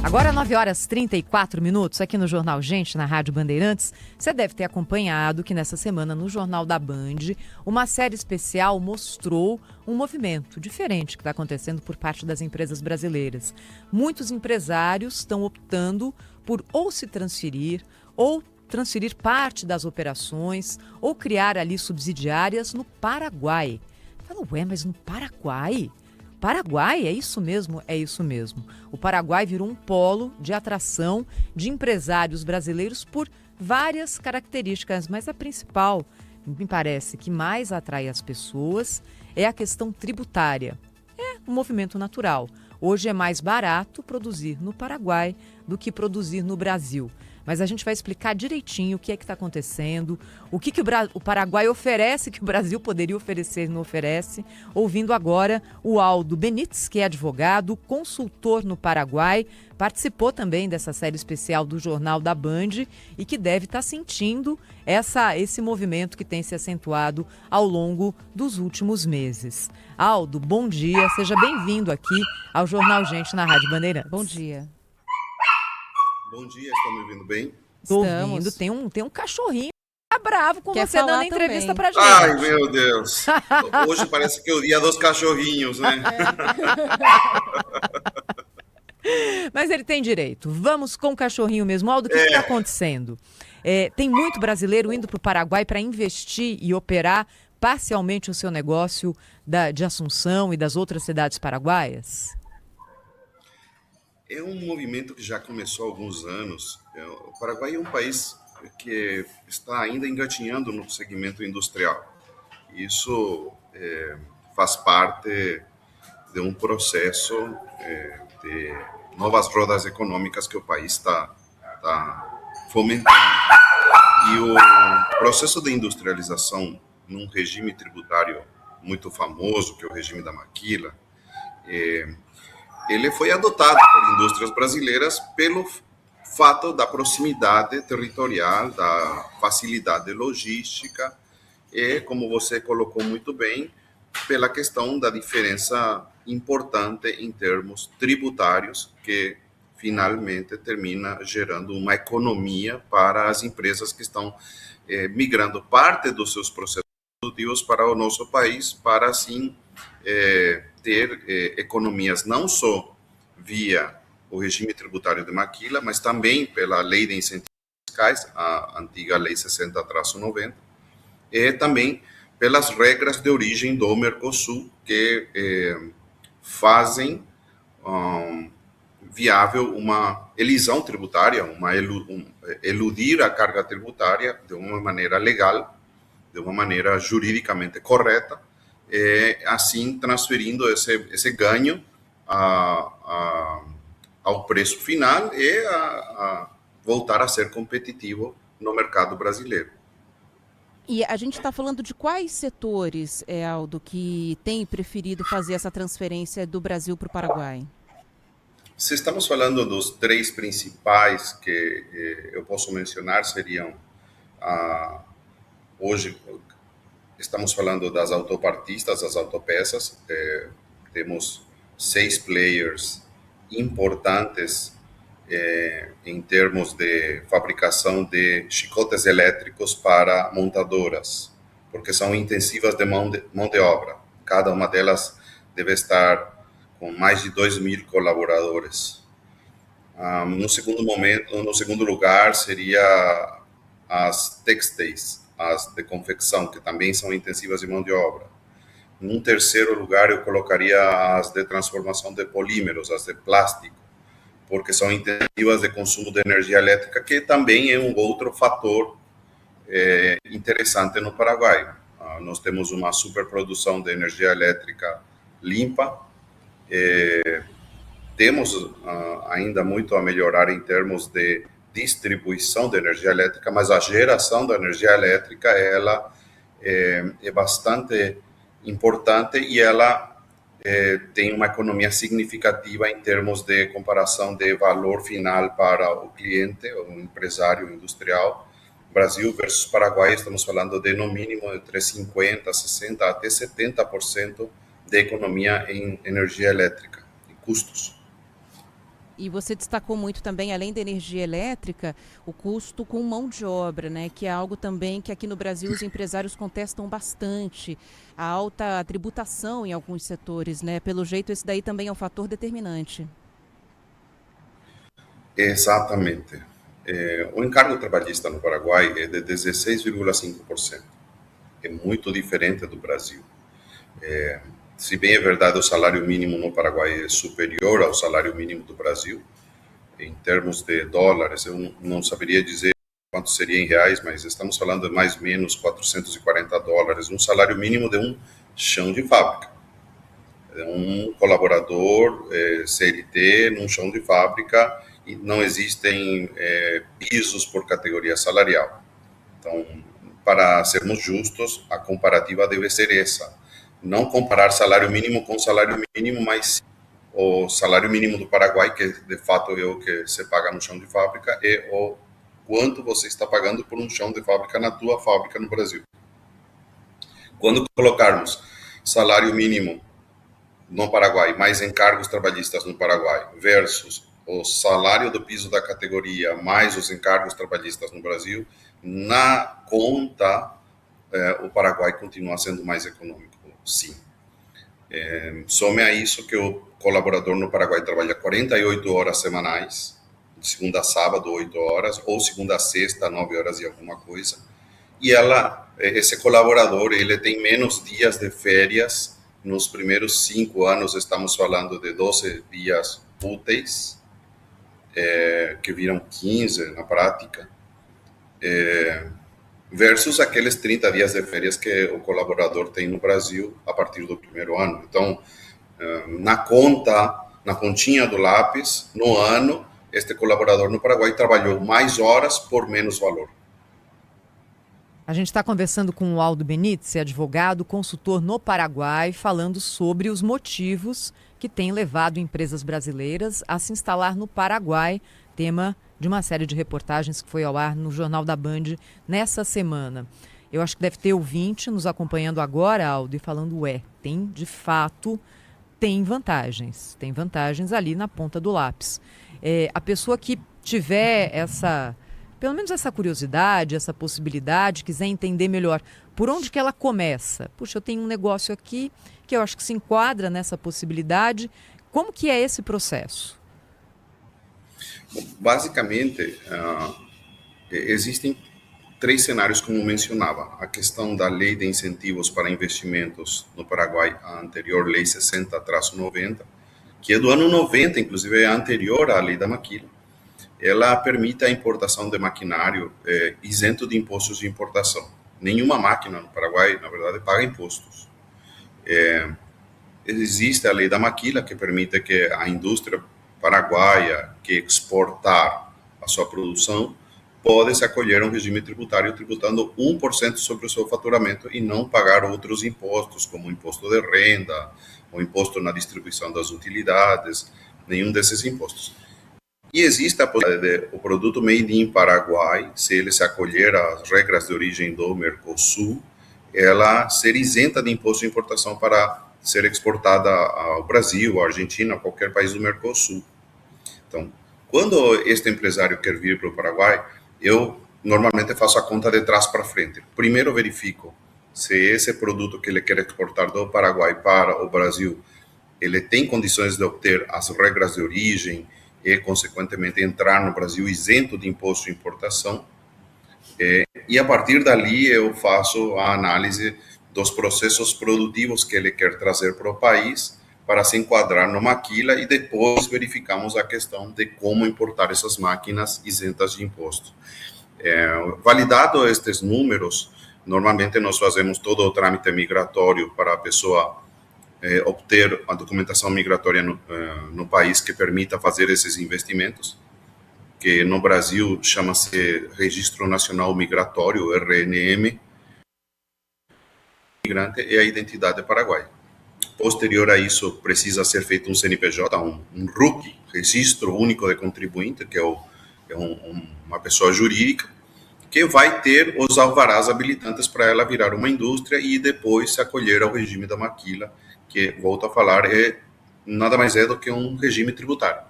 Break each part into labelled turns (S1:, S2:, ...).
S1: Agora 9h34, aqui no Jornal Gente, na Rádio Bandeirantes. Você deve ter acompanhado que nessa semana no Jornal da Band, uma série especial mostrou um movimento diferente que está acontecendo por parte das empresas brasileiras. Muitos empresários estão optando por ou se transferir, ou transferir parte das operações, ou criar ali subsidiárias no Paraguai. Fala, ué, mas no Paraguai? Paraguai, é isso mesmo? É isso mesmo. O Paraguai virou um polo de atração de empresários brasileiros por várias características, mas a principal, me parece, que mais atrai as pessoas é a questão tributária. É um movimento natural. Hoje é mais barato produzir no Paraguai do que produzir no Brasil. Mas a gente vai explicar direitinho o que é que está acontecendo, o que o Paraguai oferece que o Brasil poderia oferecer e não oferece, ouvindo agora o Aldo Benites, que é advogado, consultor no Paraguai, participou também dessa série especial do Jornal da Band e que deve estar sentindo esse movimento que tem se acentuado ao longo dos últimos meses. Aldo, bom dia, seja bem-vindo aqui ao Jornal Gente na Rádio Bandeirantes.
S2: Bom dia.
S3: Bom dia, estão me ouvindo bem?
S1: Estou ouvindo, tem um cachorrinho tá bravo com você dando entrevista pra gente.
S3: Ai, meu Deus. Hoje parece que é o dia dos cachorrinhos, né?
S1: Mas ele tem direito. Vamos com o cachorrinho mesmo. Aldo, o que está acontecendo? Tem muito brasileiro indo para o Paraguai para investir e operar parcialmente o seu negócio de Assunção e das outras cidades paraguaias?
S3: É um movimento que já começou há alguns anos. O Paraguai é um país que está ainda engatinhando no segmento industrial. Isso faz parte de um processo de novas rodas econômicas que o país está fomentando. E o processo de industrialização num regime tributário muito famoso, que é o regime da maquila, ele foi adotado por indústrias brasileiras pelo fato da proximidade territorial, da facilidade logística e, como você colocou muito bem, pela questão da diferença importante em termos tributários, que finalmente termina gerando uma economia para as empresas que estão migrando parte dos seus processos produtivos para o nosso país, para assim ter economias não só via o regime tributário de maquila, mas também pela lei de incentivos fiscais, a antiga lei 60-90, e também pelas regras de origem do Mercosul, que fazem viável uma elisão tributária, eludir a carga tributária de uma maneira legal, de uma maneira juridicamente correta, assim transferindo esse ganho ao preço final e a voltar a ser competitivo no mercado brasileiro.
S2: E a gente está falando de quais setores, Aldo, que tem preferido fazer essa transferência do Brasil para o Paraguai?
S3: Se estamos falando dos três principais que eu posso mencionar, seriam hoje estamos falando das autopartistas, das autopeças. Temos 6 players importantes em termos de fabricação de chicotes elétricos para montadoras, porque são intensivas de mão de obra. Cada uma delas deve estar com mais de 2.000 colaboradores. No segundo lugar, seria as têxteis, as de confecção, que também são intensivas de mão de obra. Num terceiro lugar, eu colocaria as de transformação de polímeros, as de plástico, porque são intensivas de consumo de energia elétrica, que também é um outro fator interessante no Paraguai. Nós temos uma superprodução de energia elétrica limpa, temos ainda muito a melhorar em termos de distribuição de energia elétrica, mas a geração da energia elétrica ela é bastante importante e ela tem uma economia significativa em termos de comparação de valor final para o cliente, o empresário industrial. Brasil versus Paraguai, estamos falando de no mínimo entre 50%, 60% até 70% de economia em energia elétrica, em custos.
S2: E você destacou muito também, além da energia elétrica, o custo com mão de obra, né? Que é algo também que aqui no Brasil os empresários contestam bastante. A alta tributação em alguns setores, né? Pelo jeito, esse daí também é um fator determinante.
S3: Exatamente. O encargo trabalhista no Paraguai é de 16,5%. É muito diferente do Brasil. Se bem é verdade, o salário mínimo no Paraguai é superior ao salário mínimo do Brasil, em termos de dólares, eu não saberia dizer quanto seria em reais, mas estamos falando de mais ou menos $440, um salário mínimo de um chão de fábrica. Um colaborador CLT num chão de fábrica e não existem pisos por categoria salarial. Então, para sermos justos, a comparativa deve ser essa. Não comparar salário mínimo com salário mínimo, mas o salário mínimo do Paraguai, que de fato é o que se paga no chão de fábrica, é o quanto você está pagando por um chão de fábrica na tua fábrica no Brasil. Quando colocarmos salário mínimo no Paraguai, mais encargos trabalhistas no Paraguai, versus o salário do piso da categoria, mais os encargos trabalhistas no Brasil, na conta, o Paraguai continua sendo mais econômico, sim. Some a isso que o colaborador no Paraguai trabalha 48 horas semanais, de segunda a sábado, 8 horas, ou segunda a sexta, 9 horas e alguma coisa. E esse colaborador, ele tem menos dias de férias. Nos primeiros 5 anos, estamos falando de 12 dias úteis, que viram 15 na prática, versus aqueles 30 dias de férias que o colaborador tem no Brasil a partir do primeiro ano. Então, na continha do lápis, no ano, este colaborador no Paraguai trabalhou mais horas por menos valor.
S1: A gente está conversando com o Aldo Benítez, advogado, consultor no Paraguai, falando sobre os motivos que têm levado empresas brasileiras a se instalar no Paraguai, tema de uma série de reportagens que foi ao ar no Jornal da Band nessa semana. Eu acho que deve ter ouvinte nos acompanhando agora, Aldo, e falando, de fato, tem vantagens ali na ponta do lápis. A pessoa que tiver pelo menos essa curiosidade, essa possibilidade, quiser entender melhor por onde que ela começa. Puxa, eu tenho um negócio aqui que eu acho que se enquadra nessa possibilidade. Como que é esse processo?
S3: Basicamente, existem 3 cenários, como mencionava. A questão da lei de incentivos para investimentos no Paraguai, a anterior lei 60-90, que é do ano 90, inclusive é anterior à lei da maquila. Ela permite a importação de maquinário isento de impostos de importação. Nenhuma máquina no Paraguai, na verdade, paga impostos. Existe a lei da maquila, que permite que a indústria paraguaia que exportar a sua produção pode se acolher a um regime tributário tributando 1% sobre o seu faturamento e não pagar outros impostos, como o imposto de renda, o imposto na distribuição das utilidades, nenhum desses impostos. E existe a possibilidade de o produto made in Paraguai, se ele se acolher às regras de origem do Mercosul, ela ser isenta de imposto de importação para ser exportada ao Brasil, à Argentina, a qualquer país do Mercosul. Então, quando este empresário quer vir para o Paraguai, eu normalmente faço a conta de trás para frente. Primeiro verifico se esse produto que ele quer exportar do Paraguai para o Brasil, ele tem condições de obter as regras de origem e, consequentemente, entrar no Brasil isento de imposto de importação. E, a partir dali, eu faço a análise dos processos produtivos que ele quer trazer para o país para se enquadrar no maquila e depois verificamos a questão de como importar essas máquinas isentas de imposto. Validado estes números, normalmente nós fazemos todo o trâmite migratório para a pessoa obter a documentação migratória no país que permita fazer esses investimentos, que no Brasil chama-se Registro Nacional Migratório, RNM, migrante é a identidade paraguaia. Posterior a isso, precisa ser feito um CNPJ, um RUC, Registro Único de Contribuinte, que é uma pessoa jurídica, que vai ter os alvarás habilitantes para ela virar uma indústria e depois se acolher ao regime da maquila, que, volto a falar, nada mais é do que um regime tributário.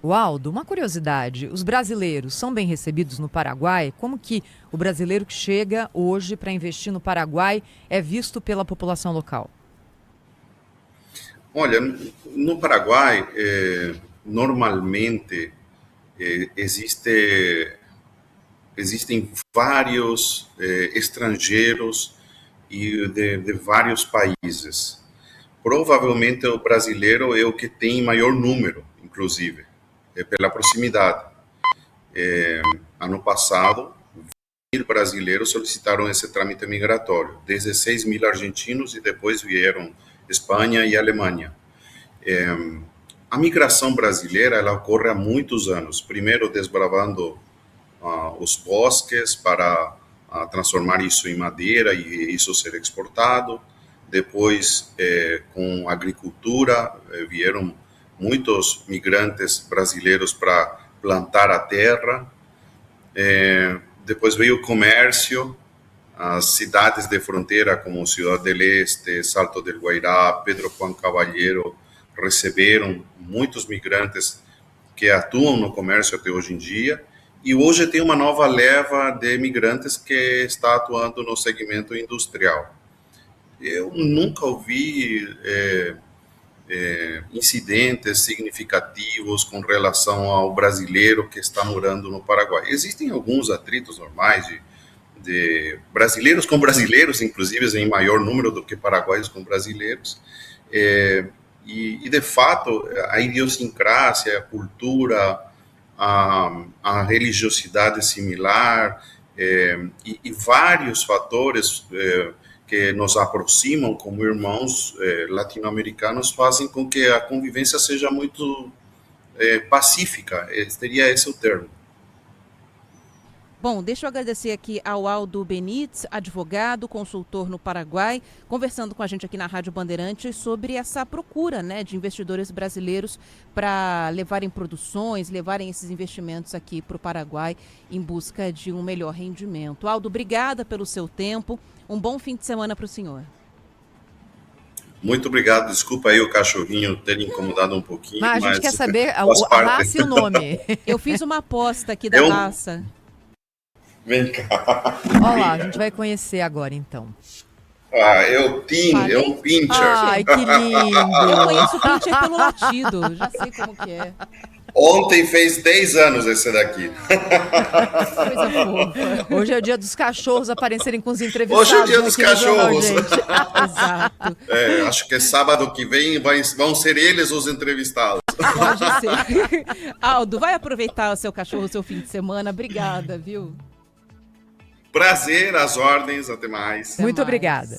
S1: Aldo, uma curiosidade, os brasileiros são bem recebidos no Paraguai? Como que o brasileiro que chega hoje para investir no Paraguai é visto pela população local?
S3: Olha, no Paraguai, normalmente existem vários estrangeiros e de vários países. Provavelmente o brasileiro é o que tem maior número, inclusive, pela proximidade. Ano passado, 1.000 brasileiros solicitaram esse trâmite migratório, 16.000 argentinos e depois vieram Espanha e Alemanha. A migração brasileira ela ocorre há muitos anos, primeiro desbravando os bosques para transformar isso em madeira e isso ser exportado. Depois, com a agricultura, vieram muitos migrantes brasileiros para plantar a terra. Depois veio o comércio, as cidades de fronteira como Ciudad del Este, Salto del Guairá, Pedro Juan Caballero, receberam muitos migrantes que atuam no comércio até hoje em dia. E hoje tem uma nova leva de migrantes que está atuando no segmento industrial. Eu nunca ouvi incidentes significativos com relação ao brasileiro que está morando no Paraguai. Existem alguns atritos normais de brasileiros com brasileiros, inclusive em maior número do que paraguaios com brasileiros. E de fato, a idiosincrásia, a cultura, a religiosidade similar e vários fatores que nos aproximam como irmãos latino-americanos fazem com que a convivência seja muito pacífica, seria esse o termo.
S2: Bom, deixa eu agradecer aqui ao Aldo Benítez, advogado, consultor no Paraguai, conversando com a gente aqui na Rádio Bandeirantes sobre essa procura, né, de investidores brasileiros para levarem produções, levarem esses investimentos aqui para o Paraguai em busca de um melhor rendimento. Aldo, obrigada pelo seu tempo. Um bom fim de semana para o senhor.
S3: Muito obrigado. Desculpa aí o cachorrinho ter incomodado um pouquinho.
S1: Mas a gente quer saber a raça e o nome.
S2: Eu fiz uma aposta aqui da raça.
S3: Vem cá.
S1: Olha lá, a gente vai conhecer agora, então.
S3: É um pincher.
S1: Ai, que lindo.
S2: Eu conheço o pincher pelo latido, já sei como que é.
S3: Ontem fez 10 anos esse daqui.
S2: Coisa fofa.
S1: Hoje é o dia dos cachorros aparecerem com os entrevistados.
S3: Hoje é o dia dos cachorros.
S2: Exato.
S3: Acho que sábado que vem vão ser eles os entrevistados.
S2: Pode ser. Aldo, vai aproveitar o seu cachorro, o seu fim de semana. Obrigada, viu?
S3: Prazer, às ordens, até mais.
S1: Muito obrigada.